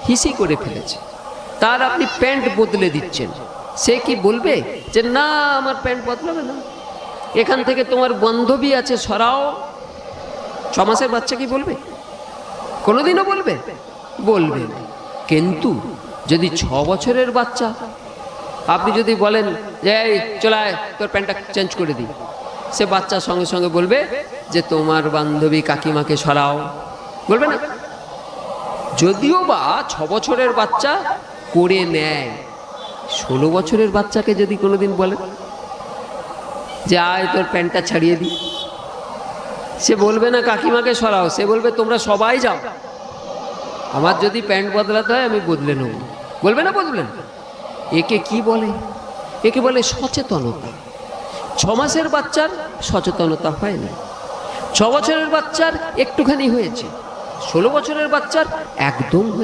হিসি করে ফেলেছে, তার আপনি প্যান্ট বদলে দিচ্ছেন, সে কি বলবে যে না আমার প্যান্ট বদলাবে না, এখান থেকে তোমার বান্ধবী আছে সরাও? 6 মাসের বাচ্চা কি বলবে? কোনোদিনও বলবে? বলবে না। কিন্তু যদি 6 বছরের বাচ্চা আপনি যদি বলেন যে এই চলায় তোর প্যান্টটা চেঞ্জ করে দিই, সে বাচ্চা সঙ্গে সঙ্গে বলবে যে তোমার বান্ধবী কাকিমাকে সরাও, বলবে না? যদিও বা 6 বছরের বাচ্চা করে নেয়, 16 বছরের বাচ্চাকে যদি কোনোদিন বলে যে আয় তোর প্যান্টটা ছাড়িয়ে দিই, সে বলবে না কাকিমাকে সরাও, সে বলবে তোমরা সবাই যাও, আমার যদি প্যান্ট বদলাতে হয় আমি বদলে নেব, বলবে না? বদলেন? একে কি বলে? একে বলে সচেতনতা। 6 মাসের বাচ্চার সচেতনতা হয় না, 6 বছরের বাচ্চার একটুখানি হয়েছে, 16 বছরের বাচ্চার একদম হয়েছে।